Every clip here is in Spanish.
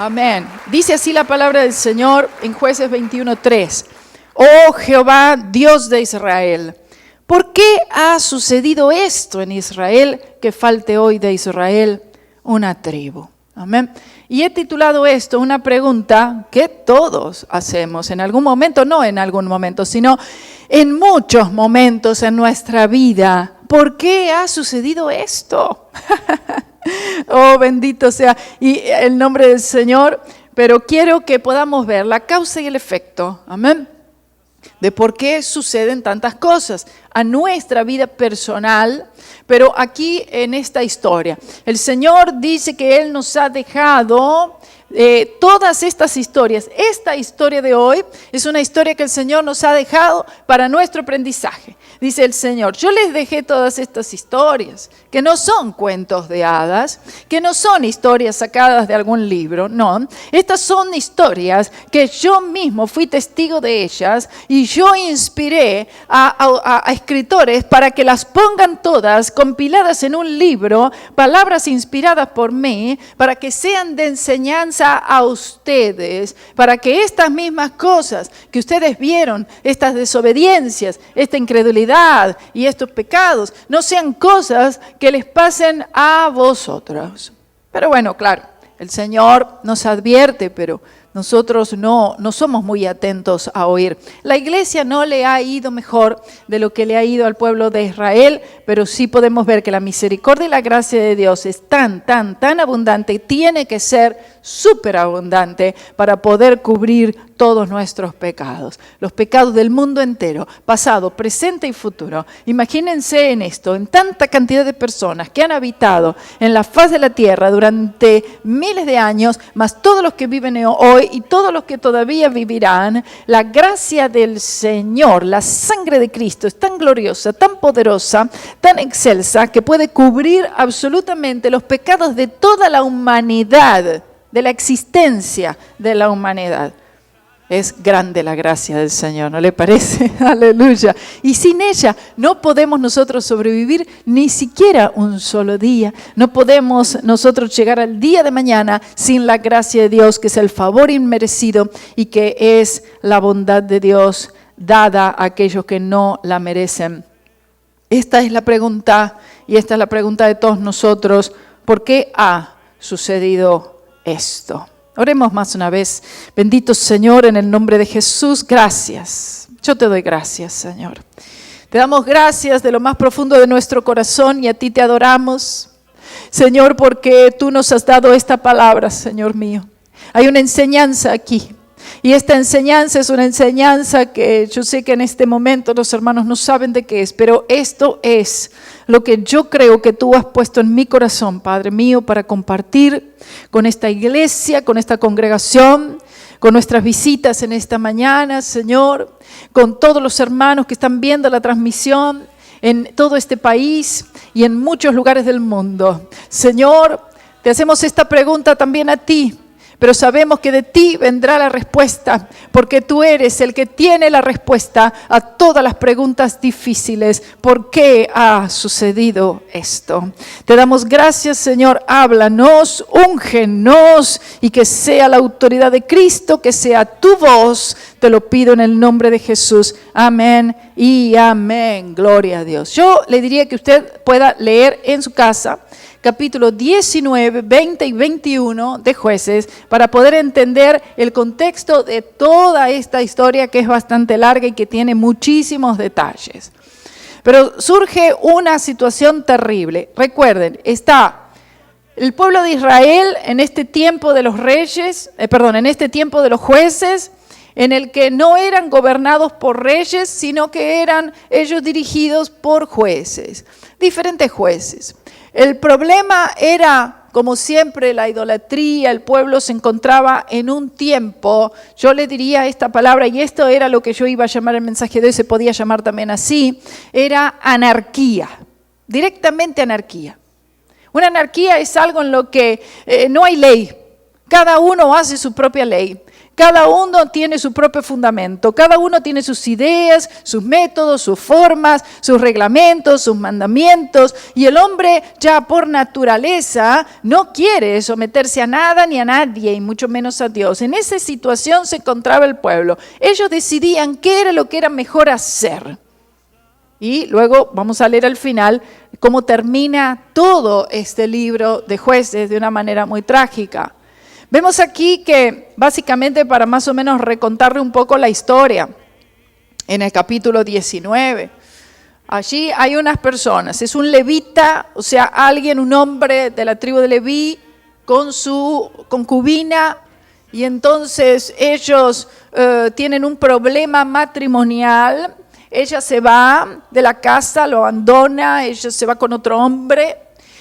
Amén. Dice así la palabra del Señor en Jueces 21:3. Oh Jehová, Dios de Israel, ¿por qué ha sucedido esto en Israel, que falte hoy de Israel una tribu? Amén. Y he titulado esto una pregunta que todos hacemos en algún momento, no en algún momento, sino en muchos momentos en nuestra vida. ¿Por qué ha sucedido esto? Oh, bendito sea y el nombre del Señor, pero quiero que podamos ver la causa y el efecto, amén, de por qué suceden tantas cosas a nuestra vida personal, pero aquí en esta historia. El Señor dice que Él nos ha dejado todas estas historias. Esta historia de hoy es una historia que el Señor nos ha dejado para nuestro aprendizaje. Dice el Señor, yo les dejé todas estas historias, que no son cuentos de hadas, que no son historias sacadas de algún libro, no. Estas son historias que yo mismo fui testigo de ellas y yo inspiré a escritores para que las pongan todas compiladas en un libro, palabras inspiradas por mí, para que sean de enseñanza a ustedes, para que estas mismas cosas que ustedes vieron, estas desobediencias, esta incredulidad y estos pecados, no sean cosas que les pasen a vosotros. Pero bueno, claro, el Señor nos advierte, pero nosotros no somos muy atentos a oír. La iglesia no le ha ido mejor de lo que le ha ido al pueblo de Israel, pero sí podemos ver que la misericordia y la gracia de Dios es tan abundante, tiene que ser súper abundante para poder cubrir todos nuestros pecados. Los pecados del mundo entero, pasado, presente y futuro. Imagínense en esto, en tanta cantidad de personas que han habitado en la faz de la tierra durante miles de años, más todos los que viven hoy y todos los que todavía vivirán. La gracia del Señor, la sangre de Cristo es tan gloriosa, tan poderosa, tan excelsa, que puede cubrir absolutamente los pecados de toda la humanidad, de la existencia de la humanidad. Es grande la gracia del Señor, ¿no le parece? Aleluya. Y sin ella no podemos nosotros sobrevivir ni siquiera un solo día. No podemos nosotros llegar al día de mañana sin la gracia de Dios, que es el favor inmerecido y que es la bondad de Dios dada a aquellos que no la merecen. Esta es la pregunta, y esta es la pregunta de todos nosotros. ¿Por qué ha sucedido esto? Oremos más una vez. Bendito Señor, en el nombre de Jesús, gracias. Yo te doy gracias, Señor. Te damos gracias de lo más profundo de nuestro corazón y a ti te adoramos, Señor, porque tú nos has dado esta palabra, Señor mío. Hay una enseñanza aquí. Y esta enseñanza es una enseñanza que yo sé que en este momento los hermanos no saben de qué es, pero esto es lo que yo creo que tú has puesto en mi corazón, Padre mío, para compartir con esta iglesia, con esta congregación, con nuestras visitas en esta mañana, Señor, con todos los hermanos que están viendo la transmisión en todo este país y en muchos lugares del mundo. Señor, te hacemos esta pregunta también a ti. Pero sabemos que de ti vendrá la respuesta, porque tú eres el que tiene la respuesta a todas las preguntas difíciles. ¿Por qué ha sucedido esto? Te damos gracias, Señor. Háblanos, úngenos, y que sea la autoridad de Cristo, que sea tu voz. Te lo pido en el nombre de Jesús. Amén y amén. Gloria a Dios. Yo le diría que usted pueda leer en su casa capítulo 19, 20 y 21 de Jueces, para poder entender el contexto de toda esta historia, que es bastante larga y que tiene muchísimos detalles. Pero surge una situación terrible. Recuerden, está el pueblo de Israel en este tiempo de los en este tiempo de los jueces, en el que no eran gobernados por reyes, sino que eran ellos dirigidos por jueces, diferentes jueces. El problema era, como siempre, la idolatría. El pueblo se encontraba en un tiempo, yo le diría esta palabra, y esto era lo que yo iba a llamar el mensaje de hoy, se podía llamar también así, era anarquía, directamente anarquía. Una anarquía es algo en lo que no hay ley, cada uno hace su propia ley. Cada uno tiene su propio fundamento, cada uno tiene sus ideas, sus métodos, sus formas, sus reglamentos, sus mandamientos, y el hombre ya por naturaleza no quiere someterse a nada ni a nadie, y mucho menos a Dios. En esa situación se encontraba el pueblo. Ellos decidían qué era lo que era mejor hacer. Y luego vamos a leer al final cómo termina todo este libro de Jueces de una manera muy trágica. Vemos aquí que básicamente, para más o menos recontarle un poco la historia, en el capítulo 19, allí hay unas personas, es un levita, o sea, alguien, un hombre de la tribu de Leví con su concubina, y entonces ellos tienen un problema matrimonial. Ella se va de la casa, lo abandona, ella se va con otro hombre.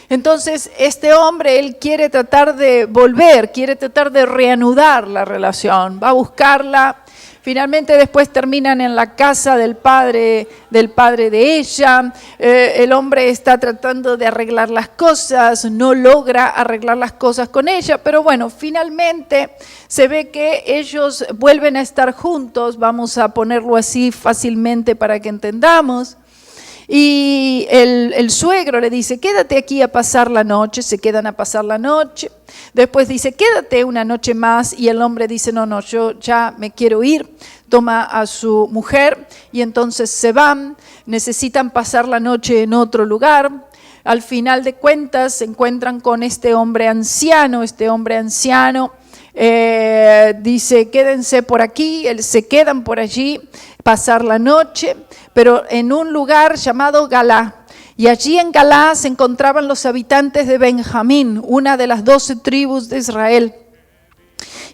Entonces, este hombre, él quiere tratar de volver, quiere tratar de reanudar la relación, va a buscarla. Finalmente, después terminan en la casa del padre de ella. El hombre está tratando de arreglar las cosas, no logra arreglar las cosas con ella, pero bueno, finalmente se ve que ellos vuelven a estar juntos, vamos a ponerlo así fácilmente para que entendamos. Y el suegro le dice, quédate aquí a pasar la noche. Se quedan a pasar la noche. Después dice, quédate una noche más. Y el hombre dice, no, yo ya me quiero ir. Toma a su mujer y entonces se van. Necesitan pasar la noche en otro lugar. Al final de cuentas se encuentran con este hombre anciano. Dice, quédense por aquí. Se quedan por allí, pasar la noche, pero en un lugar llamado Galá. Y allí en Galá se encontraban los habitantes de Benjamín, una de las 12 tribus de Israel.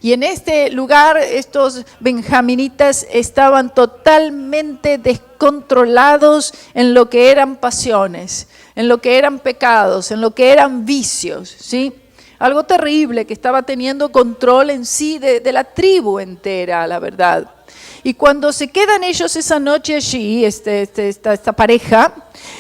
Y en este lugar estos benjaminitas estaban totalmente descontrolados en lo que eran pasiones, en lo que eran pecados, en lo que eran vicios, ¿sí? Algo terrible que estaba teniendo control en sí de la tribu entera, la verdad. Y cuando se quedan ellos esa noche allí, esta pareja,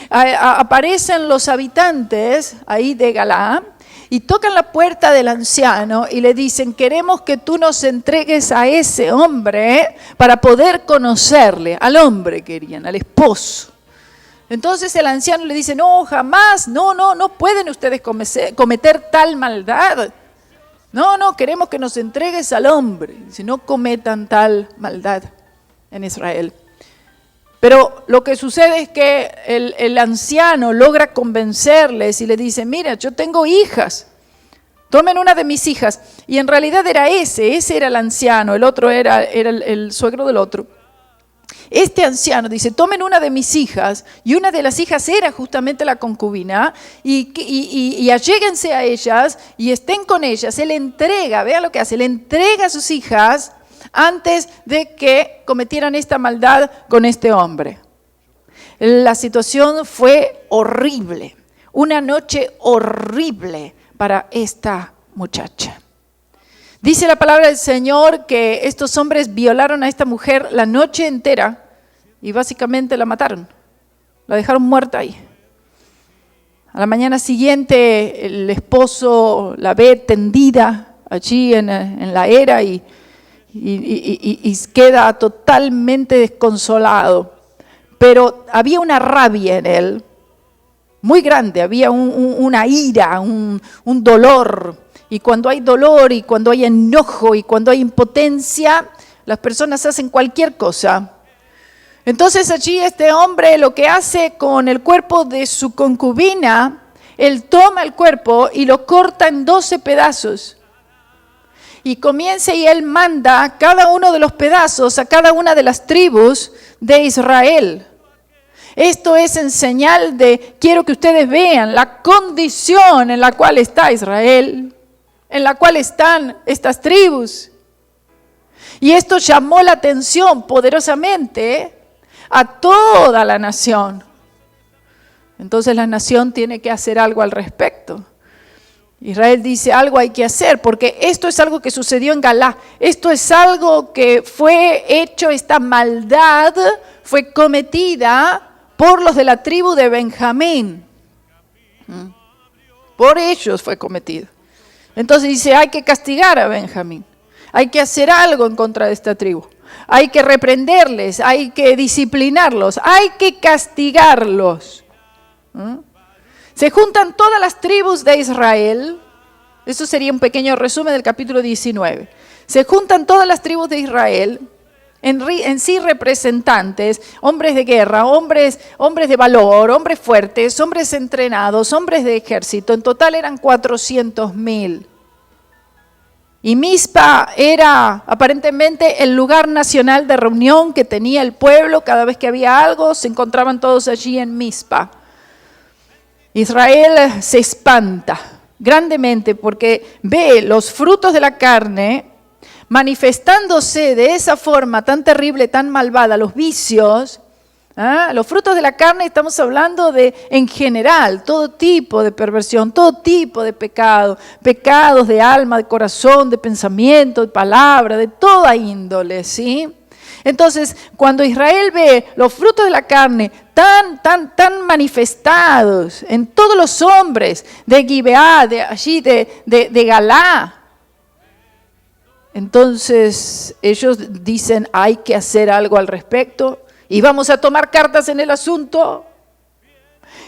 aparecen los habitantes ahí de Galá y tocan la puerta del anciano y le dicen, queremos que tú nos entregues a ese hombre para poder conocerle. Al hombre querían, al esposo. Entonces el anciano le dice, no, jamás, no pueden ustedes cometer tal maldad. No, queremos que nos entregues al hombre. Dice, no cometan tal maldad en Israel. Pero lo que sucede es que el anciano logra convencerles y le dice, mira, yo tengo hijas, tomen una de mis hijas. Y en realidad era ese era el anciano, el otro era el suegro del otro. Este anciano dice, tomen una de mis hijas, y una de las hijas era justamente la concubina, y alléguense a ellas y estén con ellas. Él entrega, vean lo que hace, le entrega a sus hijas antes de que cometieran esta maldad con este hombre. La situación fue horrible, una noche horrible para esta muchacha. Dice la palabra del Señor que estos hombres violaron a esta mujer la noche entera y básicamente la mataron, la dejaron muerta ahí. A la mañana siguiente el esposo la ve tendida allí en la era y queda totalmente desconsolado. Pero había una rabia en él muy grande, había una ira, un dolor. Y cuando hay dolor y cuando hay enojo y cuando hay impotencia, las personas hacen cualquier cosa. Entonces allí este hombre lo que hace con el cuerpo de su concubina, él toma el cuerpo y lo corta en 12 pedazos. Y comienza y él manda cada uno de los pedazos a cada una de las tribus de Israel. Esto es en señal de, quiero que ustedes vean la condición en la cual está Israel, en la cual están estas tribus. Y esto llamó la atención poderosamente a toda la nación. Entonces la nación tiene que hacer algo al respecto. Israel dice, algo hay que hacer, porque esto es algo que sucedió en Galá. Esto es algo que fue hecho, esta maldad fue cometida por los de la tribu de Benjamín. Por ellos fue cometido. Entonces dice, hay que castigar a Benjamín. Hay que hacer algo en contra de esta tribu. Hay que reprenderles, hay que disciplinarlos, hay que castigarlos. Se juntan todas las tribus de Israel. Eso sería un pequeño resumen del capítulo 19. Se juntan todas las tribus de Israel, en sí representantes, hombres de guerra, hombres de valor, hombres fuertes, hombres entrenados, hombres de ejército. En total eran 400,000. Y Mizpa era aparentemente el lugar nacional de reunión que tenía el pueblo. Cada vez que había algo, se encontraban todos allí en Mizpa. Israel se espanta grandemente porque ve los frutos de la carne manifestándose de esa forma tan terrible, tan malvada, los vicios. Los frutos de la carne, estamos hablando de, en general, todo tipo de perversión, todo tipo de pecado, pecados de alma, de corazón, de pensamiento, de palabra, de toda índole, ¿sí? Entonces, cuando Israel ve los frutos de la carne tan manifestados en todos los hombres de Gibeá, de Galá, entonces ellos dicen, hay que hacer algo al respecto. Y vamos a tomar cartas en el asunto.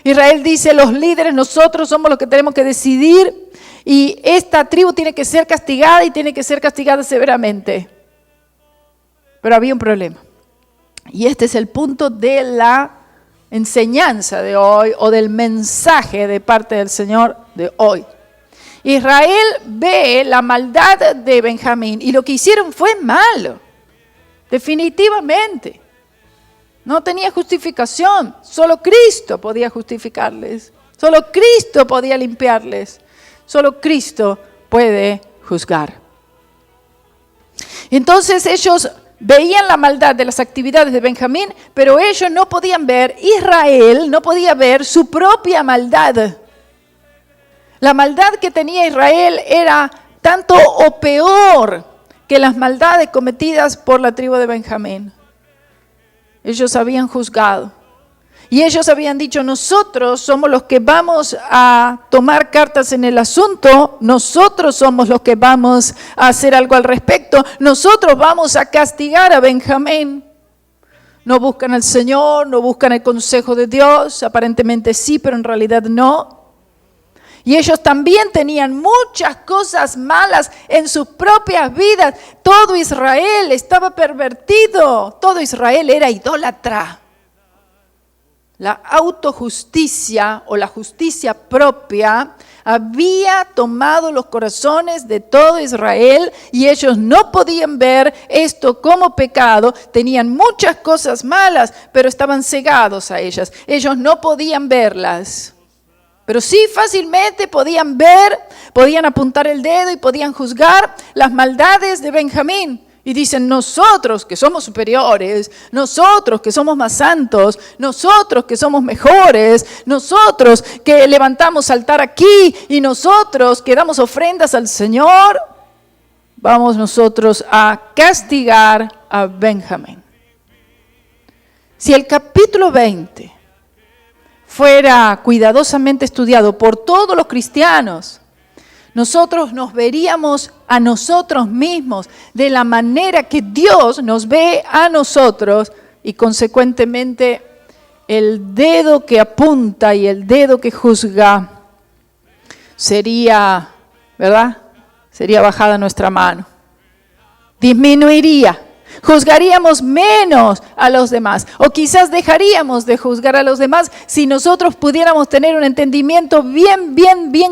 Israel dice, los líderes, nosotros somos los que tenemos que decidir. Y esta tribu tiene que ser castigada y tiene que ser castigada severamente. Pero había un problema. Y este es el punto de la enseñanza de hoy o del mensaje de parte del Señor de hoy. Israel ve la maldad de Benjamín y lo que hicieron fue malo. Definitivamente. No tenía justificación, solo Cristo podía justificarles, solo Cristo podía limpiarles, solo Cristo puede juzgar. Entonces ellos veían la maldad de las actividades de Benjamín, pero ellos no podían ver, Israel no podía ver su propia maldad. La maldad que tenía Israel era tanto o peor que las maldades cometidas por la tribu de Benjamín. Ellos habían juzgado y ellos habían dicho, nosotros somos los que vamos a tomar cartas en el asunto, nosotros somos los que vamos a hacer algo al respecto, nosotros vamos a castigar a Benjamín. No buscan al Señor, no buscan el consejo de Dios, aparentemente sí, pero en realidad no. Y ellos también tenían muchas cosas malas en sus propias vidas. Todo Israel estaba pervertido. Todo Israel era idólatra. La autojusticia o la justicia propia había tomado los corazones de todo Israel y ellos no podían ver esto como pecado. Tenían muchas cosas malas, pero estaban cegados a ellas. Ellos no podían verlas. Pero sí fácilmente podían ver, podían apuntar el dedo y podían juzgar las maldades de Benjamín. Y dicen, nosotros que somos superiores, nosotros que somos más santos, nosotros que somos mejores, nosotros que levantamos altar aquí y nosotros que damos ofrendas al Señor, vamos nosotros a castigar a Benjamín. Si el capítulo 20 fuera cuidadosamente estudiado por todos los cristianos, nosotros nos veríamos a nosotros mismos de la manera que Dios nos ve a nosotros y consecuentemente el dedo que apunta y el dedo que juzga sería, ¿verdad? Sería bajada nuestra mano. Disminuiría. Juzgaríamos menos a los demás o quizás dejaríamos de juzgar a los demás si nosotros pudiéramos tener un entendimiento bien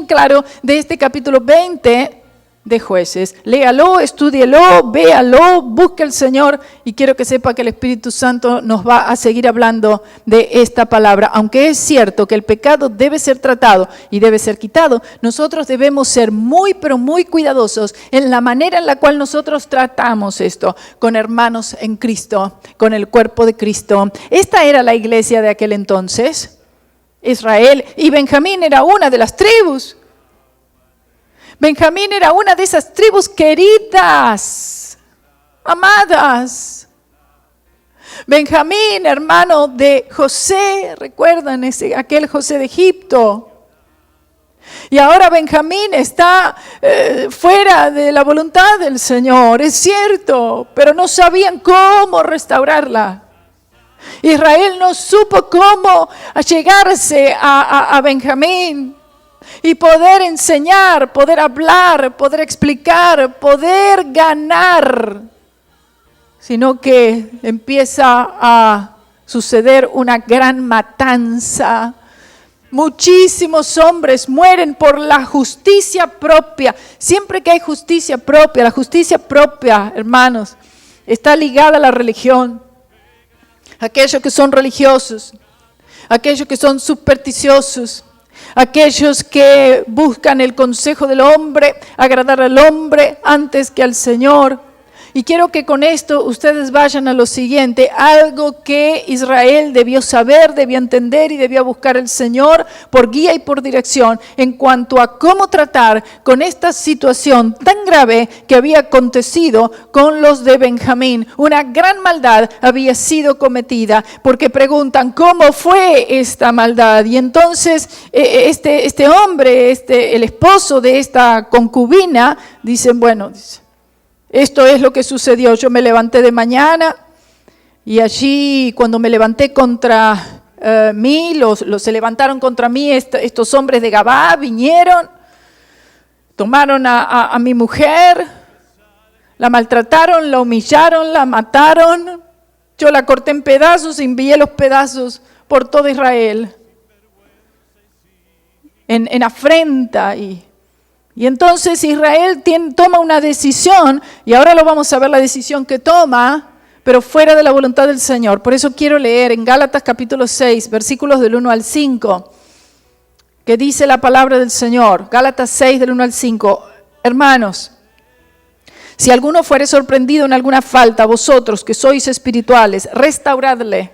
claro de este capítulo 20 de Jueces. Léalo, estúdielo, véalo, busque al Señor y quiero que sepa que el Espíritu Santo nos va a seguir hablando de esta palabra. Aunque es cierto que el pecado debe ser tratado y debe ser quitado, nosotros debemos ser pero muy cuidadosos en la manera en la cual nosotros tratamos esto con hermanos en Cristo, con el cuerpo de Cristo. Esta era la iglesia de aquel entonces, Israel, y Benjamín era una de las tribus. Benjamín era una de esas tribus queridas, amadas. Benjamín, hermano de José, ¿recuerdan aquel José de Egipto? Y ahora Benjamín está fuera de la voluntad del Señor, es cierto, pero no sabían cómo restaurarla. Israel no supo cómo allegarse a Benjamín y poder enseñar, poder hablar, poder explicar, poder ganar, sino que empieza a suceder una gran matanza. Muchísimos hombres mueren por la justicia propia. Siempre que hay justicia propia, la justicia propia, hermanos, está ligada a la religión. Aquellos que son religiosos, aquellos que son supersticiosos, aquellos que buscan el consejo del hombre, agradar al hombre antes que al Señor. Y quiero que con esto ustedes vayan a lo siguiente, algo que Israel debió saber, debió entender y debió buscar el Señor por guía y por dirección en cuanto a cómo tratar con esta situación tan grave que había acontecido con los de Benjamín. Una gran maldad había sido cometida, porque preguntan, ¿cómo fue esta maldad? Y entonces este hombre, el esposo de esta concubina, dicen, bueno, esto es lo que sucedió. Yo me levanté de mañana y allí cuando me levanté contra mí, se levantaron contra mí estos hombres de Gabá, vinieron, tomaron a mi mujer, la maltrataron, la humillaron, la mataron. Yo la corté en pedazos, envié los pedazos por todo Israel en afrenta y entonces Israel toma una decisión, y ahora lo vamos a ver la decisión que toma, pero fuera de la voluntad del Señor. Por eso quiero leer en Gálatas capítulo 6, versículos del 1 al 5, que dice la palabra del Señor. Gálatas 6, del 1 al 5. Hermanos, si alguno fuere sorprendido en alguna falta, vosotros que sois espirituales, restauradle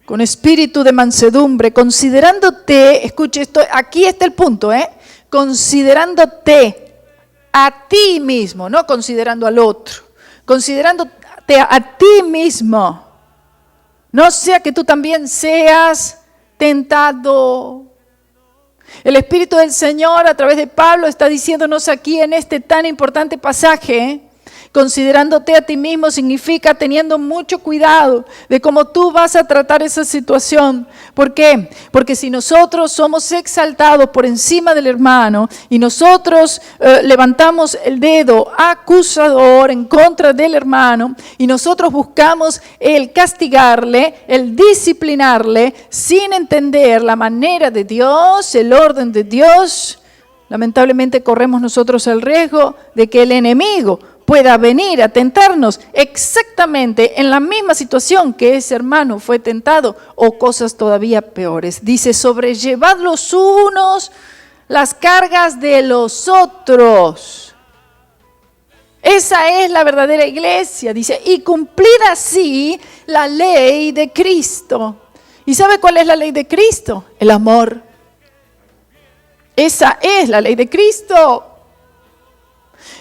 con espíritu de mansedumbre, considerándote, escuche esto, aquí está el punto, considerándote a ti mismo, no considerando al otro, considerándote a ti mismo, no sea que tú también seas tentado. El Espíritu del Señor a través de Pablo está diciéndonos aquí en este tan importante pasaje, considerándote a ti mismo significa teniendo mucho cuidado de cómo tú vas a tratar esa situación. ¿Por qué? Porque si nosotros somos exaltados por encima del hermano y nosotros levantamos el dedo acusador en contra del hermano y nosotros buscamos el castigarle, el disciplinarle sin entender la manera de Dios, el orden de Dios, lamentablemente corremos nosotros el riesgo de que el enemigo pueda venir a tentarnos exactamente en la misma situación que ese hermano fue tentado o cosas todavía peores. Dice, sobrellevad los unos las cargas de los otros. Esa es la verdadera iglesia, dice, y cumplid así la ley de Cristo. ¿Y sabe cuál es la ley de Cristo? El amor. Esa es la ley de Cristo.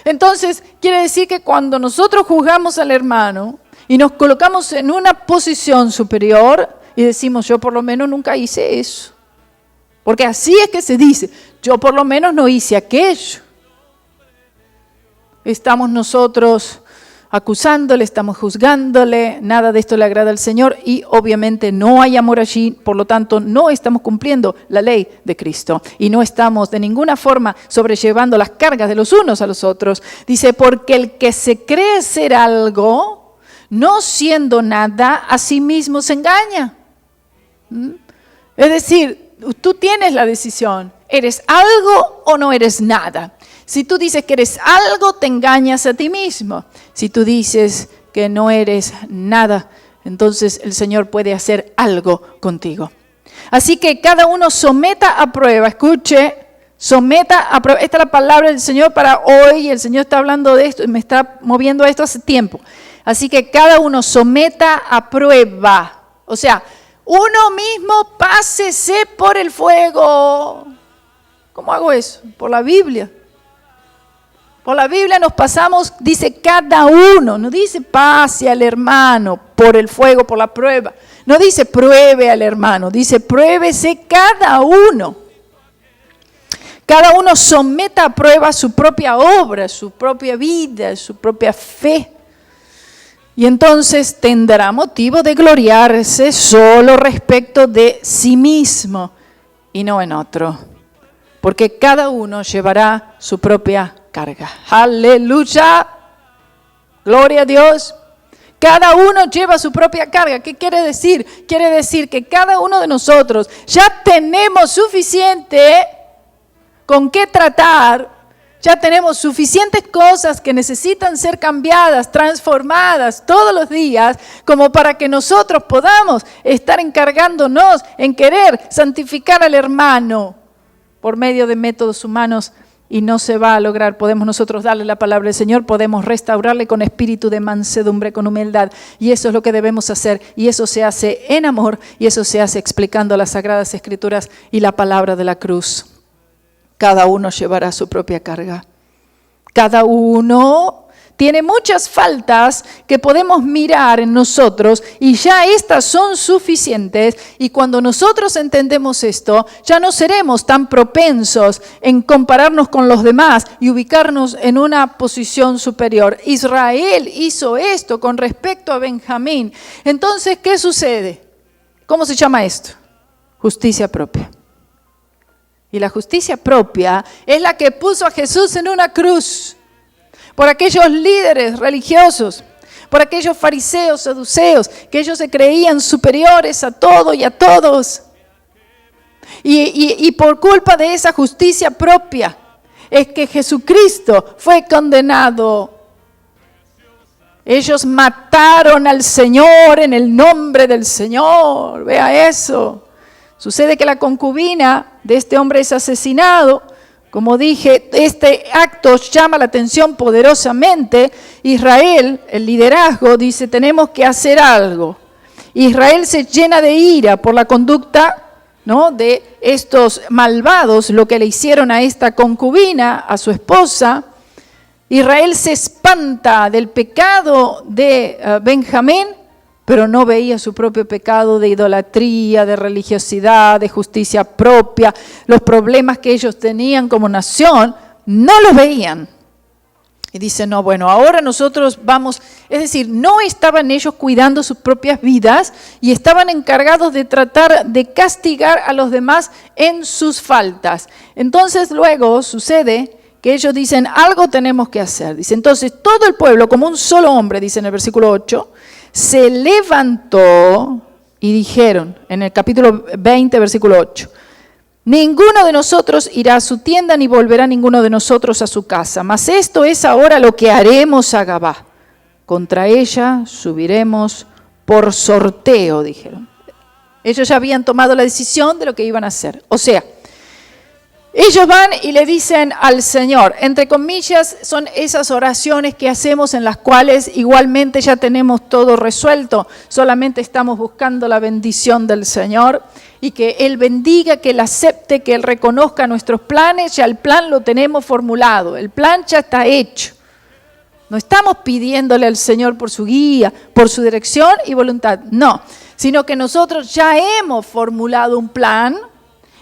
Entonces, quiere decir que cuando nosotros juzgamos al hermano y nos colocamos en una posición superior y decimos, yo por lo menos nunca hice eso. Porque así es que se dice, yo por lo menos no hice aquello. Estamos nosotros acusándole, estamos juzgándole, nada de esto le agrada al Señor y obviamente no hay amor allí, por lo tanto no estamos cumpliendo la ley de Cristo y no estamos de ninguna forma sobrellevando las cargas de los unos a los otros. Dice, porque el que se cree ser algo, no siendo nada, a sí mismo se engaña. Es decir, tú tienes la decisión, ¿eres algo o no eres nada? Si tú dices que eres algo, te engañas a ti mismo. Si tú dices que no eres nada, entonces el Señor puede hacer algo contigo. Así que cada uno someta a prueba, escuche, someta a prueba. Esta es la palabra del Señor para hoy, el Señor está hablando de esto, me está moviendo a esto hace tiempo. Así que cada uno someta a prueba. O sea, uno mismo pásese por el fuego. ¿Cómo hago eso? Por la Biblia. Por la Biblia nos pasamos, dice cada uno, no dice pase al hermano por el fuego, por la prueba. No dice pruebe al hermano, dice pruébese cada uno. cada uno someta a prueba su propia obra, su propia vida, su propia fe. Y entonces tendrá motivo de gloriarse solo respecto de sí mismo y no en otro, porque cada uno llevará su propia carga. ¡Aleluya! ¡Gloria a Dios! Cada uno lleva su propia carga. ¿Qué quiere decir? Quiere decir que cada uno de nosotros ya tenemos suficiente con qué tratar, ya tenemos suficientes cosas que necesitan ser cambiadas, transformadas todos los días, como para que nosotros podamos estar encargándonos en querer santificar al hermano por medio de métodos humanos. Y no se va a lograr. Podemos nosotros darle la palabra del Señor, podemos restaurarle con espíritu de mansedumbre, con humildad. Y eso es lo que debemos hacer. Y eso se hace en amor. Y eso se hace explicando las Sagradas Escrituras y la palabra de la cruz. Cada uno llevará su propia carga. Cada uno tiene muchas faltas que podemos mirar en nosotros y ya estas son suficientes, y cuando nosotros entendemos esto, ya no seremos tan propensos en compararnos con los demás y ubicarnos en una posición superior. Israel hizo esto con respecto a Benjamín. Entonces, ¿qué sucede? ¿Cómo se llama esto? Justicia propia. Y la justicia propia es la que puso a Jesús en una cruz por aquellos líderes religiosos, por aquellos fariseos, saduceos, que ellos se creían superiores a todo y a todos. Y por culpa de esa justicia propia es que Jesucristo fue condenado. Ellos mataron al Señor en el nombre del Señor. Vea eso. Sucede que la concubina de este hombre es asesinado. Como dije, este acto llama la atención poderosamente. Israel, el liderazgo, dice, tenemos que hacer algo. Israel se llena de ira por la conducta, ¿no?, de estos malvados, lo que le hicieron a esta concubina, a su esposa. Israel se espanta del pecado de Benjamín, pero no veía su propio pecado de idolatría, de religiosidad, de justicia propia. Los problemas que ellos tenían como nación, no los veían. Y dicen, no, bueno, ahora nosotros vamos, es decir, no estaban ellos cuidando sus propias vidas y estaban encargados de tratar de castigar a los demás en sus faltas. Entonces luego sucede que ellos dicen, algo tenemos que hacer. Dice, entonces todo el pueblo, como un solo hombre, dice en el versículo 8, se levantó y dijeron, en el capítulo 20, versículo 8, ninguno de nosotros irá a su tienda ni volverá ninguno de nosotros a su casa, mas esto es ahora lo que haremos a Gabá. Contra ella subiremos por sorteo, dijeron. Ellos ya habían tomado la decisión de lo que iban a hacer. O sea, ellos van y le dicen al Señor, entre comillas, son esas oraciones que hacemos en las cuales igualmente ya tenemos todo resuelto, solamente estamos buscando la bendición del Señor y que Él bendiga, que Él acepte, que Él reconozca nuestros planes. Ya el plan lo tenemos formulado, el plan ya está hecho. No estamos pidiéndole al Señor por su guía, por su dirección y voluntad, no, sino que nosotros ya hemos formulado un plan.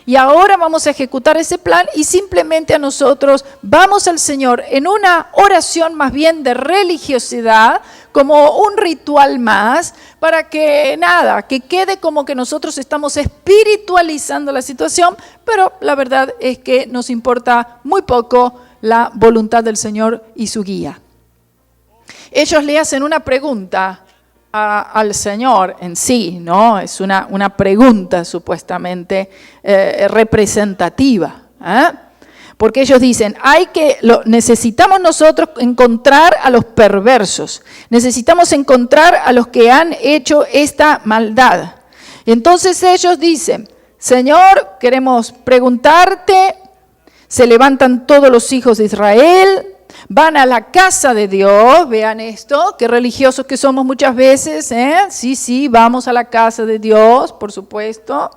Y ahora vamos a ejecutar ese plan y simplemente a nosotros vamos al Señor en una oración más bien de religiosidad, como un ritual más, para que nada, que quede como que nosotros estamos espiritualizando la situación, pero la verdad es que nos importa muy poco la voluntad del Señor y su guía. Ellos le hacen una pregunta al Señor en sí, ¿no? Es una pregunta supuestamente representativa, porque ellos dicen, necesitamos nosotros encontrar a los perversos, necesitamos encontrar a los que han hecho esta maldad. Y entonces ellos dicen, Señor, queremos preguntarte. Se levantan todos los hijos de Israel, van a la casa de Dios. Vean esto, qué religiosos que somos muchas veces, ¿eh? Sí, vamos a la casa de Dios, por supuesto.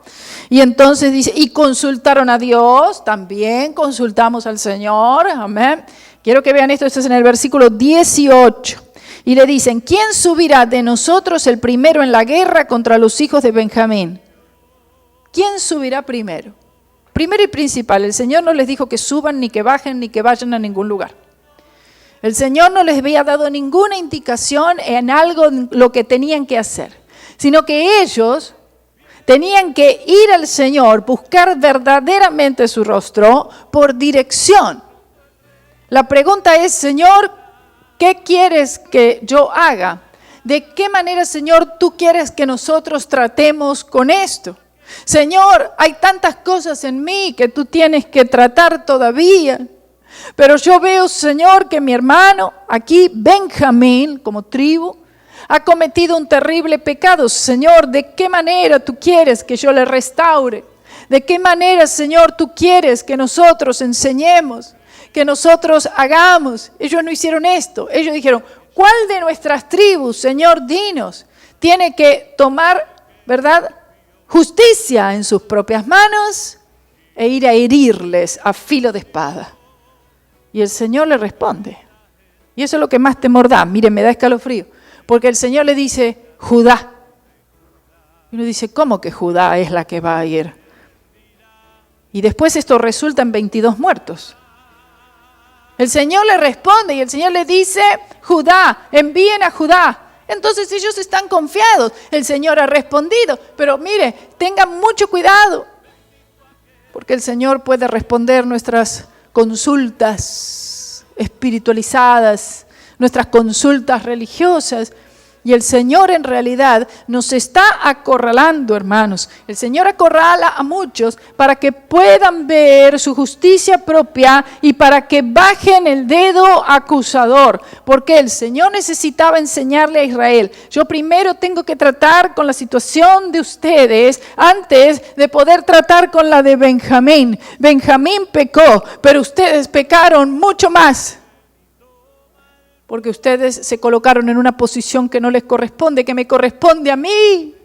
Y entonces dice, y consultaron a Dios, también consultamos al Señor, amén. Quiero que vean esto es en el versículo 18. Y le dicen, ¿quién subirá de nosotros el primero en la guerra contra los hijos de Benjamín? ¿Quién subirá primero? Primero y principal, el Señor no les dijo que suban, ni que bajen, ni que vayan a ningún lugar. El Señor no les había dado ninguna indicación en algo lo que tenían que hacer, sino que ellos tenían que ir al Señor, buscar verdaderamente su rostro por dirección. La pregunta es, Señor, ¿qué quieres que yo haga? ¿De qué manera, Señor, tú quieres que nosotros tratemos con esto? Señor, hay tantas cosas en mí que tú tienes que tratar todavía. Pero yo veo, Señor, que mi hermano, aquí Benjamín, como tribu, ha cometido un terrible pecado. Señor, ¿de qué manera tú quieres que yo le restaure? ¿De qué manera, Señor, tú quieres que nosotros enseñemos, que nosotros hagamos? Ellos no hicieron esto. Ellos dijeron, ¿cuál de nuestras tribus, Señor, dinos, tiene que tomar, ¿verdad?, justicia en sus propias manos e ir a herirles a filo de espada? Y el Señor le responde. Y eso es lo que más temor da. Miren, me da escalofrío. Porque el Señor le dice, Judá. Y uno dice, ¿cómo que Judá es la que va a ir? Y después esto resulta en 22 muertos. El Señor le responde y el Señor le dice, Judá, envíen a Judá. Entonces ellos están confiados. El Señor ha respondido. Pero mire, tengan mucho cuidado. Porque el Señor puede responder nuestras consultas espiritualizadas, nuestras consultas religiosas. Y el Señor en realidad nos está acorralando, hermanos. El Señor acorrala a muchos para que puedan ver su justicia propia y para que bajen el dedo acusador. Porque el Señor necesitaba enseñarle a Israel. Yo primero tengo que tratar con la situación de ustedes antes de poder tratar con la de Benjamín. Benjamín pecó, pero ustedes pecaron mucho más. Porque ustedes se colocaron en una posición que no les corresponde, que me corresponde a mí.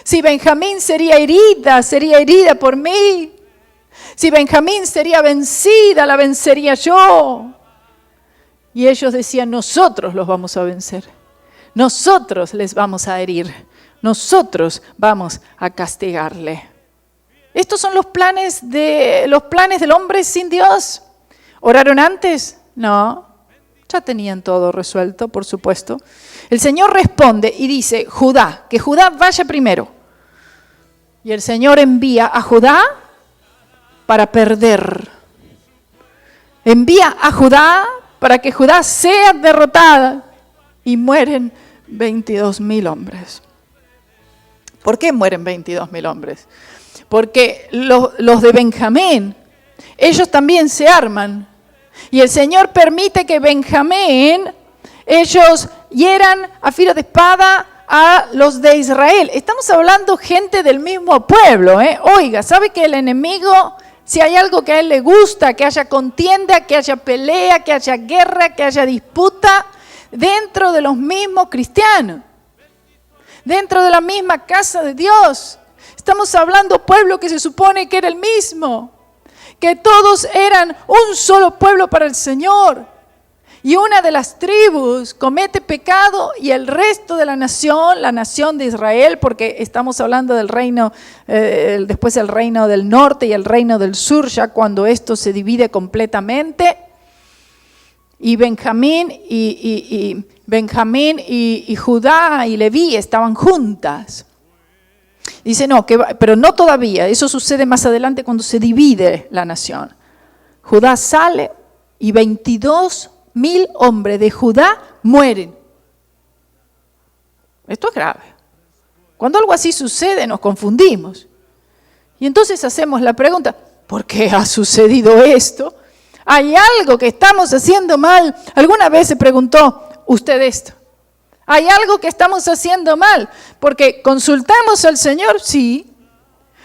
Si Benjamín sería herida por mí. Si Benjamín sería vencida, la vencería yo. Y ellos decían, nosotros los vamos a vencer. Nosotros les vamos a herir. Nosotros vamos a castigarle. Estos son los planes del hombre sin Dios. ¿Oraron antes? No. Ya tenían todo resuelto, por supuesto. El Señor responde y dice, Judá, que Judá vaya primero. Y el Señor envía a Judá para perder. Envía a Judá para que Judá sea derrotada. Y mueren 22.000 hombres. ¿Por qué mueren 22.000 hombres? Porque los de Benjamín, ellos también se arman. Y el Señor permite que Benjamín, ellos hieran a filo de espada a los de Israel. Estamos hablando gente del mismo pueblo. Oiga, ¿sabe que el enemigo, si hay algo que a él le gusta, que haya contienda, que haya pelea, que haya guerra, que haya disputa dentro de los mismos cristianos, dentro de la misma casa de Dios? Estamos hablando pueblo que se supone que era el mismo. Que todos eran un solo pueblo para el Señor. Y una de las tribus comete pecado y el resto de la nación de Israel, porque estamos hablando del reino, después el reino del norte y el reino del sur, ya cuando esto se divide completamente. Y Benjamín y Judá y Leví estaban juntas. Dice, no, pero no todavía, eso sucede más adelante cuando se divide la nación. Judá sale y 22.000 hombres de Judá mueren. Esto es grave. Cuando algo así sucede nos confundimos. Y entonces hacemos la pregunta, ¿por qué ha sucedido esto? ¿Hay algo que estamos haciendo mal? ¿Alguna vez se preguntó usted esto? ¿Hay algo que estamos haciendo mal? Porque consultamos al Señor, sí.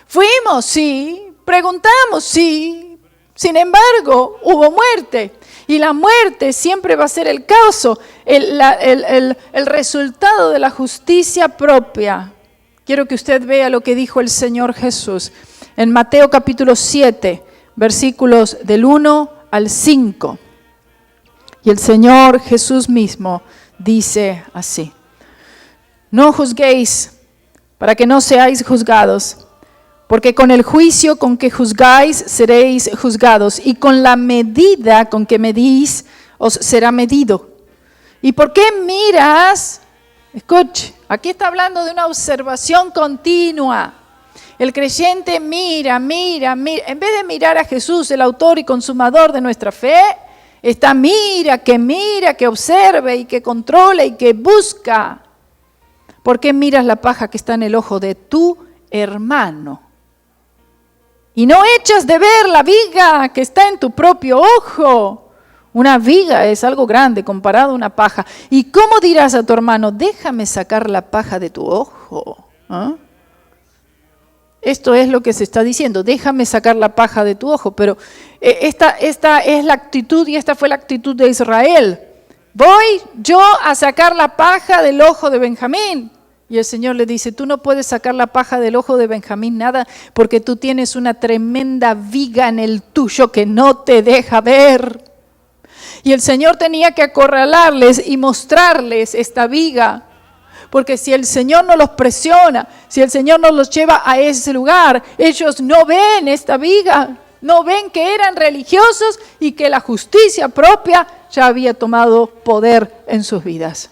Fuimos, sí. Preguntamos, sí. Sin embargo, hubo muerte. Y la muerte siempre va a ser el caso, el resultado de la justicia propia. Quiero que usted vea lo que dijo el Señor Jesús en Mateo capítulo 7, versículos del 1 al 5. Y el Señor Jesús mismo dice así: no juzguéis para que no seáis juzgados, Porque con el juicio con que juzgáis seréis juzgados, y con la medida con que medís os será medido. ¿Y por qué miras? Escuche, aquí está hablando de una observación continua. El creyente mira. En vez de mirar a Jesús, el autor y consumador de nuestra fe, está mira, que observe y que controle y que busca. ¿Por qué miras la paja que está en el ojo de tu hermano? Y no echas de ver la viga que está en tu propio ojo. Una viga es algo grande comparado a una paja. ¿Y cómo dirás a tu hermano, déjame sacar la paja de tu ojo? ¿Ah? Esto es lo que se está diciendo, déjame sacar la paja de tu ojo. Pero esta es la actitud, y esta fue la actitud de Israel. Voy yo a sacar la paja del ojo de Benjamín. Y el Señor le dice, tú no puedes sacar la paja del ojo de Benjamín nada, porque tú tienes una tremenda viga en el tuyo que no te deja ver. Y el Señor tenía que acorralarles y mostrarles esta viga. Porque si el Señor no los presiona, si el Señor no los lleva a ese lugar, ellos no ven esta viga. No ven que eran religiosos y que la justicia propia ya había tomado poder en sus vidas.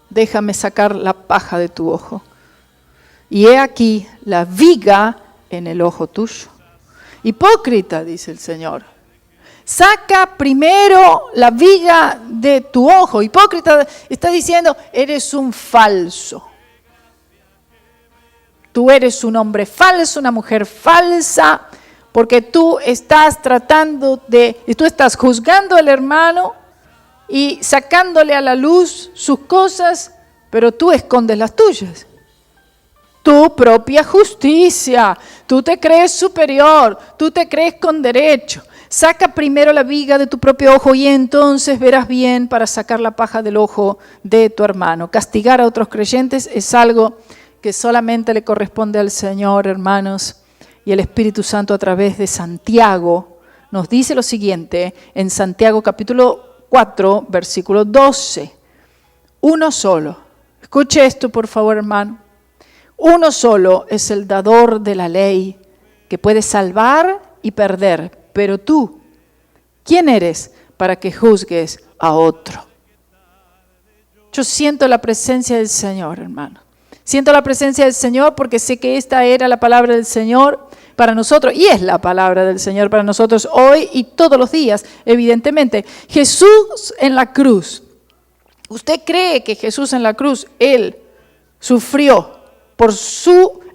Déjame sacar la paja de tu ojo. Y he aquí la viga en el ojo tuyo. Hipócrita, dice el Señor. Saca primero la viga de tu ojo. Hipócrita está diciendo, eres un falso. Tú eres un hombre falso, una mujer falsa, porque tú estás tú estás juzgando al hermano y sacándole a la luz sus cosas, pero tú escondes las tuyas. Tu propia justicia, tú te crees superior, tú te crees con derecho. Saca primero la viga de tu propio ojo y entonces verás bien para sacar la paja del ojo de tu hermano. Castigar a otros creyentes es algo que solamente le corresponde al Señor, hermanos. Y el Espíritu Santo a través de Santiago nos dice lo siguiente en Santiago capítulo 4, versículo 12. Uno solo. Escuche esto, por favor, hermano. Uno solo es el dador de la ley que puede salvar y perder. Pero tú, ¿quién eres para que juzgues a otro? Yo siento la presencia del Señor, hermano. Siento la presencia del Señor porque sé que esta era la palabra del Señor para nosotros. Y es la palabra del Señor para nosotros hoy y todos los días, evidentemente. Jesús en la cruz. ¿Usted cree que Jesús en la cruz, Él sufrió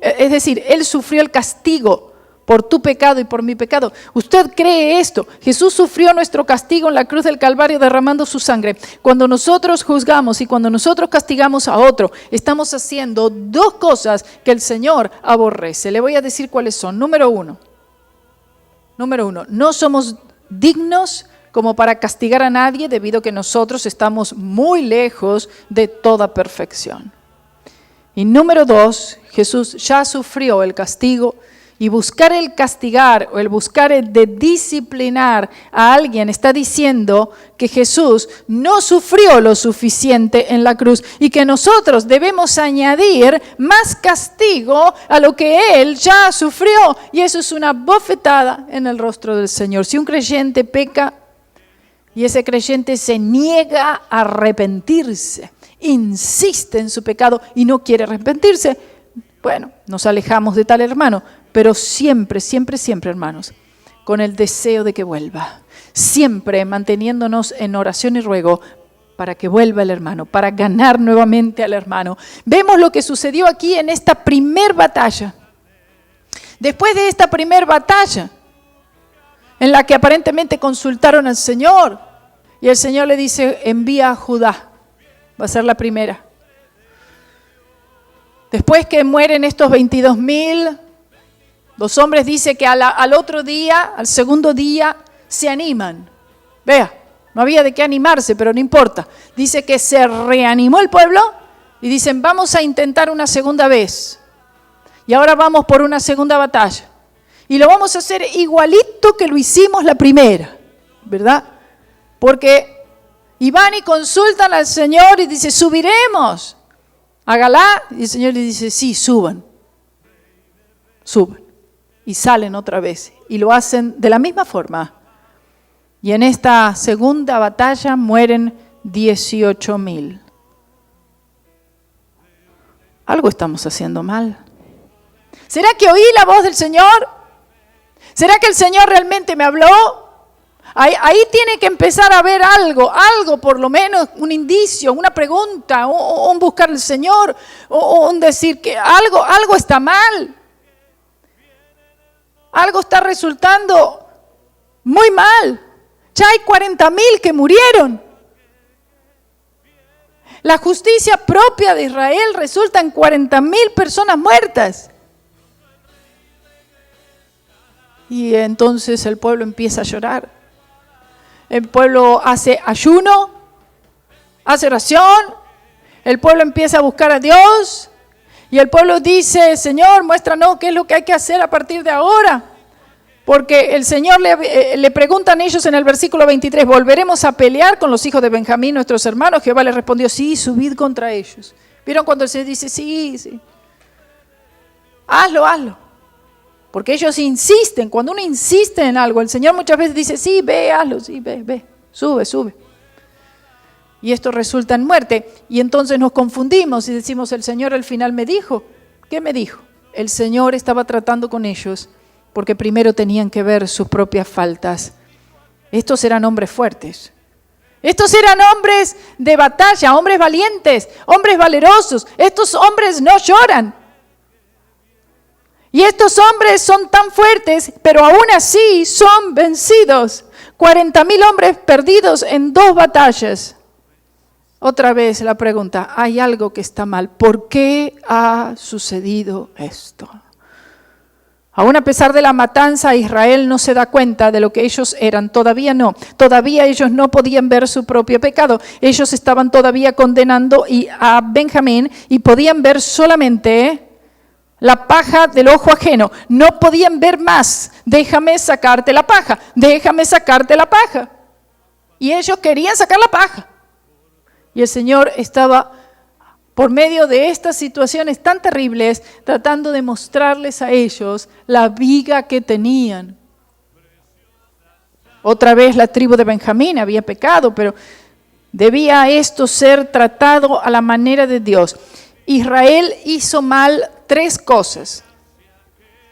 es decir, Él sufrió el castigo por tu pecado y por mi pecado? ¿Usted cree esto? Jesús sufrió nuestro castigo en la cruz del Calvario derramando su sangre. Cuando nosotros juzgamos y cuando nosotros castigamos a otro, estamos haciendo dos cosas que el Señor aborrece. Le voy a decir cuáles son. Número uno, no somos dignos como para castigar a nadie debido a que nosotros estamos muy lejos de toda perfección. Y número dos, Jesús ya sufrió el castigo. Y buscar el castigar o el buscar el de disciplinar a alguien está diciendo que Jesús no sufrió lo suficiente en la cruz y que nosotros debemos añadir más castigo a lo que Él ya sufrió. Y eso es una bofetada en el rostro del Señor. Si un creyente peca y ese creyente se niega a arrepentirse, insiste en su pecado y no quiere arrepentirse, bueno, nos alejamos de tal hermano. Pero siempre, hermanos, con el deseo de que vuelva. Siempre manteniéndonos en oración y ruego para que vuelva el hermano, para ganar nuevamente al hermano. Vemos lo que sucedió aquí en esta primer batalla. Después de esta primer batalla, en la que aparentemente consultaron al Señor, y el Señor le dice, envía a Judá, va a ser la primera. Después que mueren estos 22,000, los hombres dicen que al otro día, al segundo día, se animan. Vea, no había de qué animarse, pero no importa. Dice que se reanimó el pueblo y dicen, vamos a intentar una segunda vez. Y ahora vamos por una segunda batalla. Y lo vamos a hacer igualito que lo hicimos la primera, ¿verdad? Porque y van y consultan al Señor y dice, subiremos a Galá. Y el Señor le dice, sí, suban. suben y salen otra vez. Y lo hacen de la misma forma. Y en esta segunda batalla mueren 18,000. Algo estamos haciendo mal. ¿Será que oí la voz del Señor? ¿Será que el Señor realmente me habló? Ahí tiene que empezar a haber algo por lo menos, un indicio, una pregunta, un buscar al Señor, o un decir que algo está mal. Algo está resultando muy mal. Ya hay 40,000 que murieron. La justicia propia de Israel resulta en 40,000 personas muertas. Y entonces el pueblo empieza a llorar. El pueblo hace ayuno, hace oración. El pueblo empieza a buscar a Dios. Y el pueblo dice, Señor, muéstranos qué es lo que hay que hacer a partir de ahora. Porque el Señor le preguntan ellos en el versículo 23, ¿volveremos a pelear con los hijos de Benjamín, nuestros hermanos? Jehová les respondió, sí, subid contra ellos. ¿Vieron cuando el Señor dice, sí? Hazlo. Porque ellos insisten, cuando uno insiste en algo, el Señor muchas veces dice, sí, ve, hazlo, sí, ve, sube. Y esto resulta en muerte. Y entonces nos confundimos y decimos, el Señor al final me dijo. ¿Qué me dijo? El Señor estaba tratando con ellos porque primero tenían que ver sus propias faltas. Estos eran hombres fuertes. Estos eran hombres de batalla, hombres valientes, hombres valerosos. Estos hombres no lloran. Y estos hombres son tan fuertes, pero aún así son vencidos. 40,000 hombres perdidos en 2 batallas. Otra vez la pregunta, hay algo que está mal. ¿Por qué ha sucedido esto? Aún a pesar de la matanza, Israel no se da cuenta de lo que ellos eran. Todavía no. Todavía ellos no podían ver su propio pecado. Ellos estaban todavía condenando a Benjamín y podían ver solamente la paja del ojo ajeno. No podían ver más. Déjame sacarte la paja. Y ellos querían sacar la paja. Y el Señor estaba, por medio de estas situaciones tan terribles, tratando de mostrarles a ellos la viga que tenían. Otra vez la tribu de Benjamín había pecado, pero debía esto ser tratado a la manera de Dios. Israel hizo mal 3 cosas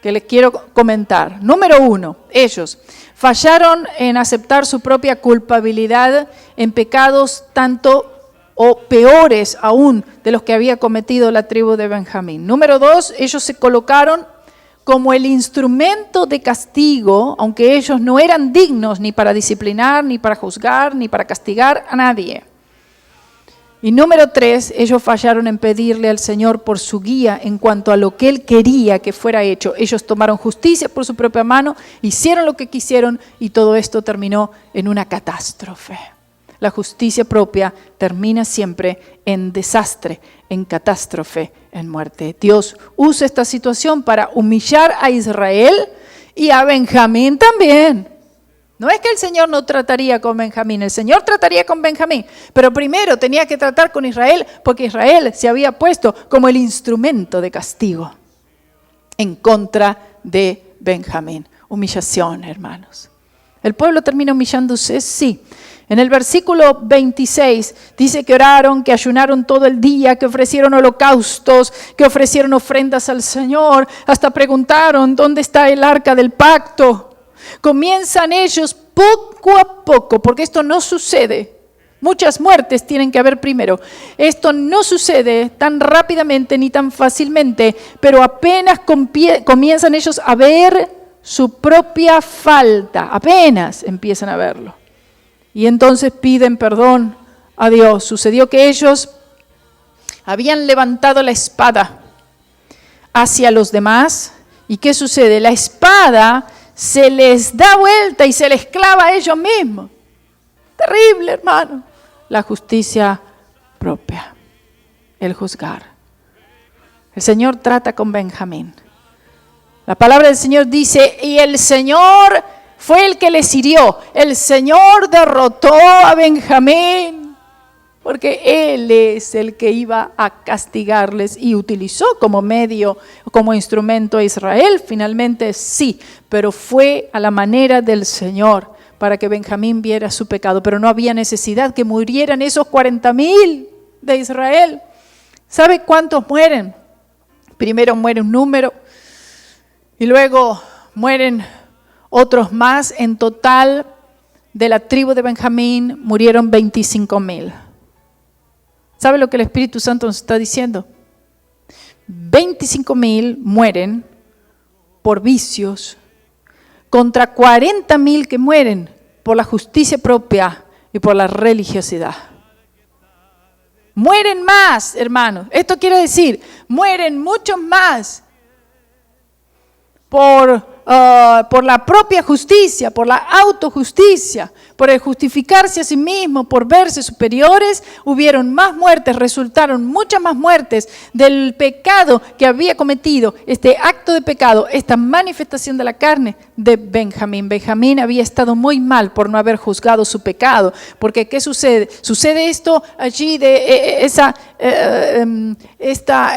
que les quiero comentar. Número 1, ellos fallaron en aceptar su propia culpabilidad en pecados tanto o peores aún de los que había cometido la tribu de Benjamín. Número 2, ellos se colocaron como el instrumento de castigo, aunque ellos no eran dignos ni para disciplinar, ni para juzgar, ni para castigar a nadie. Y número 3, ellos fallaron en pedirle al Señor por su guía en cuanto a lo que Él quería que fuera hecho. Ellos tomaron justicia por su propia mano, hicieron lo que quisieron y todo esto terminó en una catástrofe. La justicia propia termina siempre en desastre, en catástrofe, en muerte. Dios usa esta situación para humillar a Israel y a Benjamín también. No es que el Señor no trataría con Benjamín, el Señor trataría con Benjamín, pero primero tenía que tratar con Israel porque Israel se había puesto como el instrumento de castigo en contra de Benjamín. Humillación, hermanos. ¿El pueblo termina humillándose? Sí. En el versículo 26 dice que oraron, que ayunaron todo el día, que ofrecieron holocaustos, que ofrecieron ofrendas al Señor, hasta preguntaron dónde está el arca del pacto. Comienzan ellos poco a poco, porque esto no sucede. Muchas muertes tienen que haber primero. Esto no sucede tan rápidamente ni tan fácilmente, pero apenas comienzan ellos a ver su propia falta, apenas empiezan a verlo. Y entonces piden perdón a Dios. Sucedió que ellos habían levantado la espada hacia los demás. ¿Y qué sucede? La espada se les da vuelta y se les clava a ellos mismos. Terrible, hermano. La justicia propia, el juzgar. El Señor trata con Benjamín. La palabra del Señor dice, y el Señor fue el que les hirió. El Señor derrotó a Benjamín. porque Él es el que iba a castigarles y utilizó como medio, como instrumento a Israel. Finalmente sí, pero fue a la manera del Señor para que Benjamín viera su pecado. Pero no había necesidad que murieran esos 40,000 de Israel. ¿Sabe cuántos mueren? Primero muere un número y luego mueren otros más. En total, de la tribu de Benjamín murieron 25,000. ¿Sabe lo que el Espíritu Santo nos está diciendo? 25,000 mueren por vicios contra 40,000 que mueren por la justicia propia y por la religiosidad. Mueren más, hermanos. Esto quiere decir, mueren muchos más por la propia justicia, por la autojusticia, por el justificarse a sí mismo, por verse superiores. Hubieron más muertes, resultaron muchas más muertes del pecado que había cometido, este acto de pecado, esta manifestación de la carne de Benjamín. Benjamín había estado muy mal por no haber juzgado su pecado, porque ¿qué sucede? Sucede esto allí de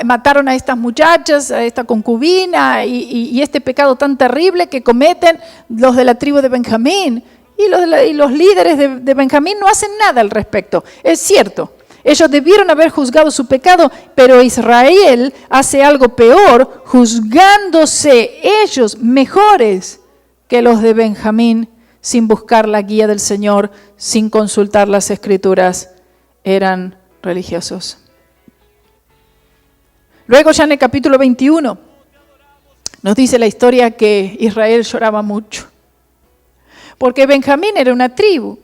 mataron a estas muchachas, a esta concubina y este pecado tan terrible que cometen los de la tribu de Benjamín. Y los líderes de Benjamín no hacen nada al respecto. Es cierto, ellos debieron haber juzgado su pecado, pero Israel hace algo peor, juzgándose ellos mejores que los de Benjamín, sin buscar la guía del Señor, sin consultar las Escrituras. Eran religiosos. Luego ya en el capítulo 21 nos dice la historia que Israel lloraba mucho. Porque Benjamín era una tribu.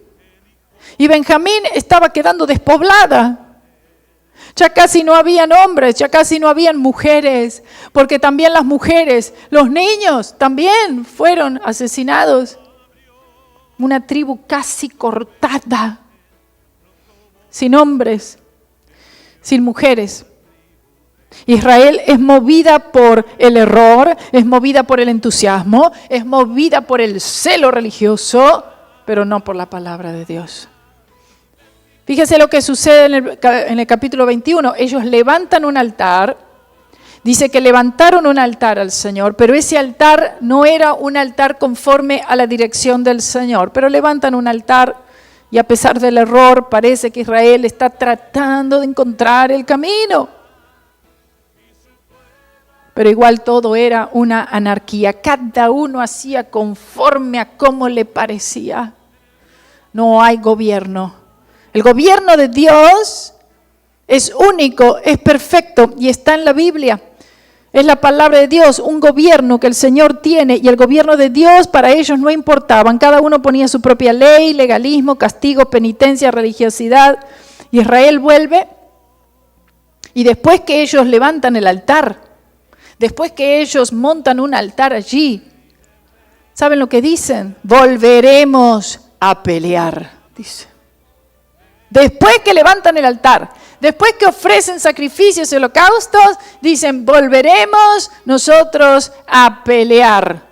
Y Benjamín estaba quedando despoblada. Ya casi no habían hombres, ya casi no habían mujeres. Porque también las mujeres, los niños también fueron asesinados. Una tribu casi cortada. Sin hombres, sin mujeres. Israel es movida por el error, es movida por el entusiasmo, es movida por el celo religioso, pero no por la palabra de Dios. Fíjese lo que sucede en el capítulo 21. Ellos levantan un altar, dice que levantaron un altar al Señor, pero ese altar no era un altar conforme a la dirección del Señor, pero levantan un altar y a pesar del error parece que Israel está tratando de encontrar el camino. Pero igual todo era una anarquía. Cada uno hacía conforme a cómo le parecía. No hay gobierno. El gobierno de Dios es único, es perfecto y está en la Biblia. Es la palabra de Dios, un gobierno que el Señor tiene y el gobierno de Dios para ellos no importaban. Cada uno ponía su propia ley, legalismo, castigo, penitencia, religiosidad. Israel vuelve y después que ellos levantan el altar, después que ellos montan un altar allí, ¿saben lo que dicen? Volveremos a pelear, dice. Después que levantan el altar, después que ofrecen sacrificios y holocaustos, dicen, volveremos nosotros a pelear.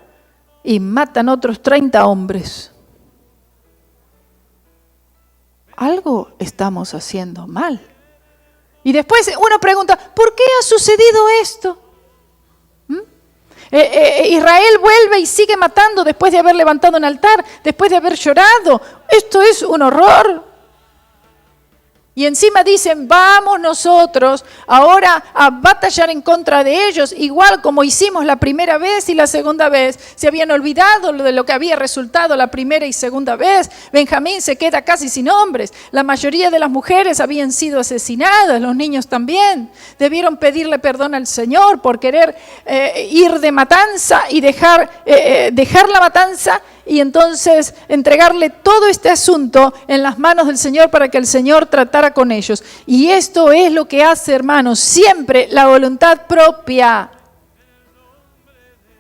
Y matan otros 30 hombres. Algo estamos haciendo mal. Y después uno pregunta, ¿por qué ha sucedido esto? Israel vuelve y sigue matando después de haber levantado un altar, después de haber llorado. Esto es un horror. Y encima dicen, vamos nosotros ahora a batallar en contra de ellos, igual como hicimos la primera vez y la segunda vez. Se habían olvidado de lo que había resultado la primera y segunda vez. Benjamín se queda casi sin hombres. La mayoría de las mujeres habían sido asesinadas, los niños también. Debieron pedirle perdón al Señor por querer ir de matanza y dejar la matanza y entonces entregarle todo este asunto en las manos del Señor para que el Señor tratara con ellos. Y esto es lo que hace, hermanos, siempre la voluntad propia,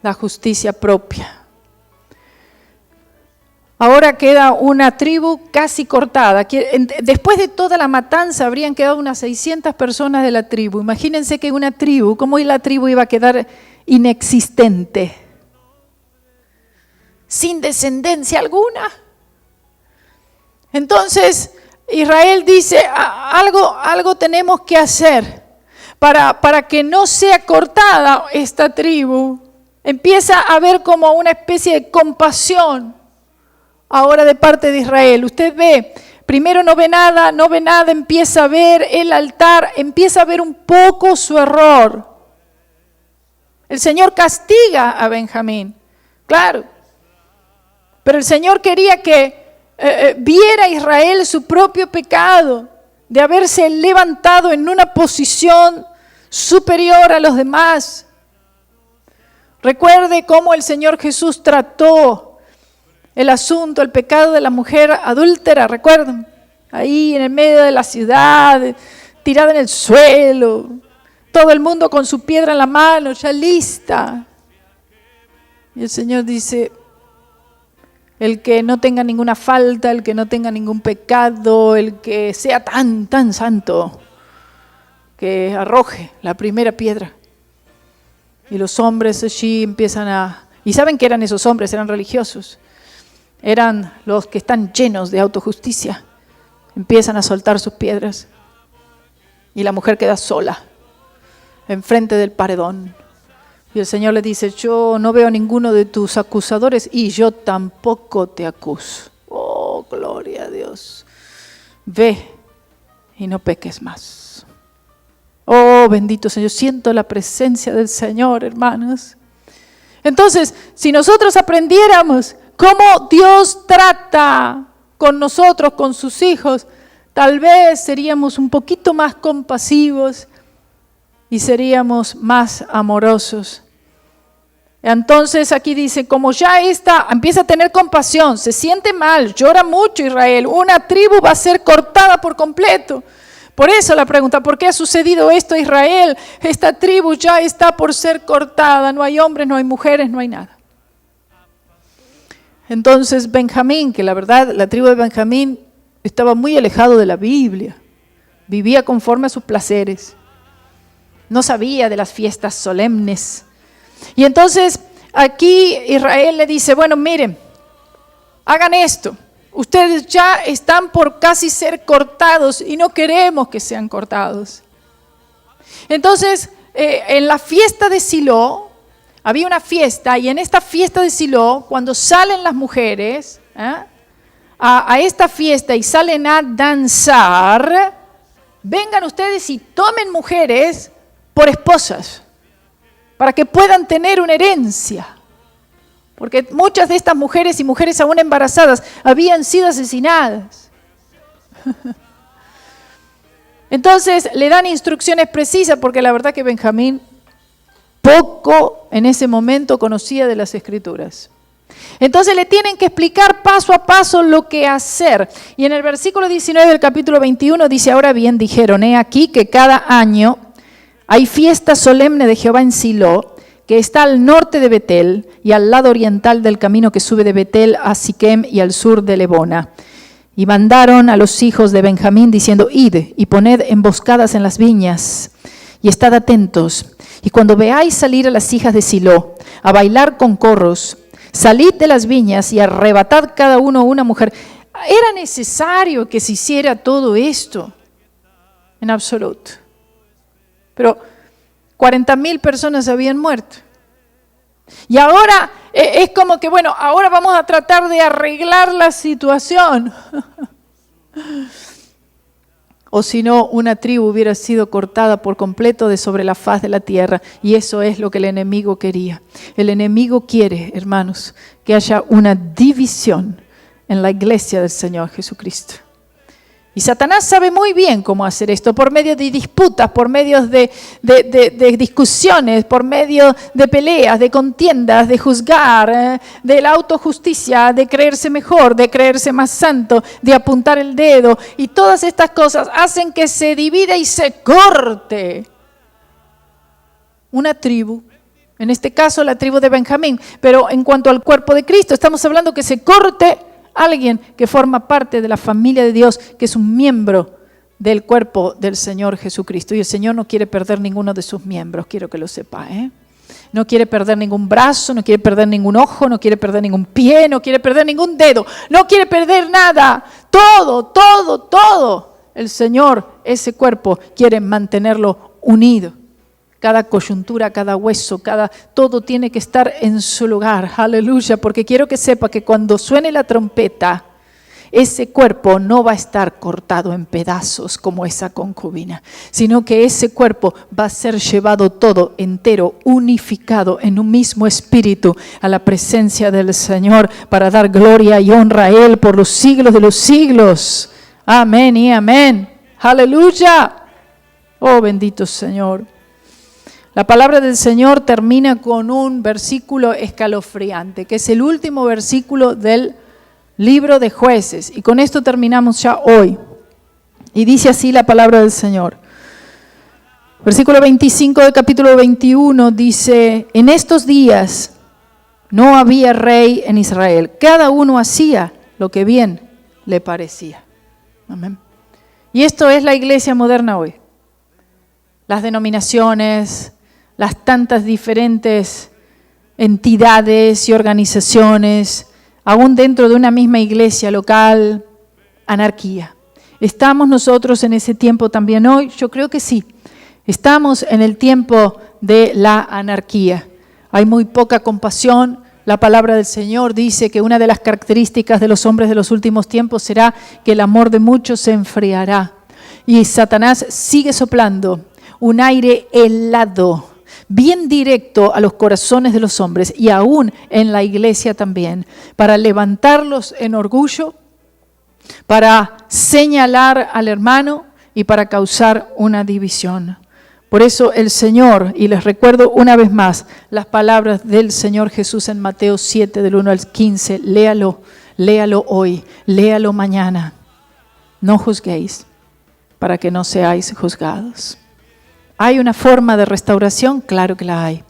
la justicia propia. Ahora queda una tribu casi cortada. Después de toda la matanza habrían quedado unas 600 personas de la tribu. Imagínense que una tribu, ¿cómo la tribu iba a quedar inexistente? Sin descendencia alguna. Entonces, Israel dice, algo tenemos que hacer para que no sea cortada esta tribu. Empieza a haber como una especie de compasión ahora de parte de Israel. Usted ve, primero no ve nada, empieza a ver el altar, empieza a ver un poco su error. El Señor castiga a Benjamín, claro, pero el Señor quería que viera a Israel su propio pecado, de haberse levantado en una posición superior a los demás. Recuerde cómo el Señor Jesús trató el asunto, el pecado de la mujer adúltera, ¿recuerdan? Ahí en el medio de la ciudad, tirada en el suelo, todo el mundo con su piedra en la mano, ya lista. Y el Señor dice, el que no tenga ninguna falta, el que no tenga ningún pecado, el que sea tan santo, que arroje la primera piedra. Y los hombres allí empiezan ¿y saben qué eran esos hombres? Eran religiosos. Eran los que están llenos de autojusticia. Empiezan a soltar sus piedras. Y la mujer queda sola, enfrente del paredón. Y el Señor le dice, yo no veo a ninguno de tus acusadores y yo tampoco te acuso. Oh, gloria a Dios. Ve y no peques más. Oh, bendito Señor, siento la presencia del Señor, hermanos. Entonces, si nosotros aprendiéramos cómo Dios trata con nosotros, con sus hijos, tal vez seríamos un poquito más compasivos y seríamos más amorosos. Entonces aquí dice, como ya empieza a tener compasión, se siente mal, llora mucho Israel, una tribu va a ser cortada por completo. Por eso la pregunta, ¿por qué ha sucedido esto a Israel? Esta tribu ya está por ser cortada, no hay hombres, no hay mujeres, no hay nada. Entonces Benjamín, que la verdad la tribu de Benjamín estaba muy alejado de la Biblia, vivía conforme a sus placeres, no sabía de las fiestas solemnes. Y entonces aquí Israel le dice, bueno, miren, hagan esto. Ustedes ya están por casi ser cortados y no queremos que sean cortados. Entonces, en la fiesta de Silo, había una fiesta y en esta fiesta de Silo, cuando salen las mujeres a esta fiesta y salen a danzar, vengan ustedes y tomen mujeres por esposas, para que puedan tener una herencia. Porque muchas de estas mujeres y mujeres aún embarazadas habían sido asesinadas. Entonces le dan instrucciones precisas porque la verdad que Benjamín poco en ese momento conocía de las Escrituras. Entonces le tienen que explicar paso a paso lo que hacer. Y en el versículo 19 del capítulo 21 dice, ahora bien dijeron, he aquí que cada año hay fiesta solemne de Jehová en Silo, que está al norte de Betel y al lado oriental del camino que sube de Betel a Siquem y al sur de Lebona. Y mandaron a los hijos de Benjamín diciendo, id y poned emboscadas en las viñas y estad atentos. Y cuando veáis salir a las hijas de Silo a bailar con corros, salid de las viñas y arrebatad cada uno una mujer. ¿Era necesario que se hiciera todo esto? En absoluto. Pero 40,000 personas habían muerto. Y ahora es como que, bueno, ahora vamos a tratar de arreglar la situación. O si no, una tribu hubiera sido cortada por completo de sobre la faz de la tierra. Y eso es lo que el enemigo quería. El enemigo quiere, hermanos, que haya una división en la iglesia del Señor Jesucristo. Y Satanás sabe muy bien cómo hacer esto, por medio de disputas, por medio de discusiones, por medio de peleas, de contiendas, de juzgar, de la autojusticia, de creerse mejor, de creerse más santo, de apuntar el dedo. Y todas estas cosas hacen que se divida y se corte una tribu, en este caso la tribu de Benjamín. Pero en cuanto al cuerpo de Cristo, estamos hablando que se corte alguien que forma parte de la familia de Dios, que es un miembro del cuerpo del Señor Jesucristo. Y el Señor no quiere perder ninguno de sus miembros, quiero que lo sepa, No quiere perder ningún brazo, no quiere perder ningún ojo, no quiere perder ningún pie, no quiere perder ningún dedo, no quiere perder nada. todo. El Señor, ese cuerpo, quiere mantenerlo unido. Cada coyuntura, cada hueso, todo tiene que estar en su lugar. Aleluya, porque quiero que sepa que cuando suene la trompeta, ese cuerpo no va a estar cortado en pedazos como esa concubina, sino que ese cuerpo va a ser llevado todo entero, unificado en un mismo espíritu a la presencia del Señor para dar gloria y honra a Él por los siglos de los siglos. Amén y amén. Aleluya. Oh, bendito Señor. La palabra del Señor termina con un versículo escalofriante, que es el último versículo del libro de Jueces. Y con esto terminamos ya hoy. Y dice así la palabra del Señor. Versículo 25 del capítulo 21 dice: en estos días no había rey en Israel. Cada uno hacía lo que bien le parecía. Amén. Y esto es la iglesia moderna hoy. Las denominaciones, las tantas diferentes entidades y organizaciones, aún dentro de una misma iglesia local, anarquía. ¿Estamos nosotros en ese tiempo también hoy? Yo creo que sí. Estamos en el tiempo de la anarquía. Hay muy poca compasión. La palabra del Señor dice que una de las características de los hombres de los últimos tiempos será que el amor de muchos se enfriará. Y Satanás sigue soplando un aire helado, bien directo a los corazones de los hombres y aún en la iglesia también, para levantarlos en orgullo, para señalar al hermano y para causar una división. Por eso el Señor, y les recuerdo una vez más las palabras del Señor Jesús en Mateo 7, del 1 al 15, léalo hoy, léalo mañana. No juzguéis para que no seáis juzgados. ¿Hay una forma de restauración? Claro que la hay.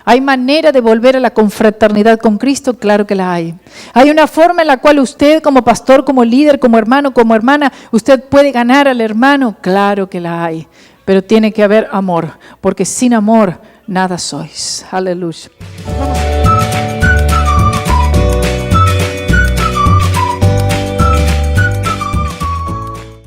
¿Hay manera de volver a la confraternidad con Cristo? Claro que la hay. ¿Hay una forma en la cual usted como pastor, como líder, como hermano, como hermana, usted puede ganar al hermano? Claro que la hay. Pero tiene que haber amor, porque sin amor nada sois. Aleluya.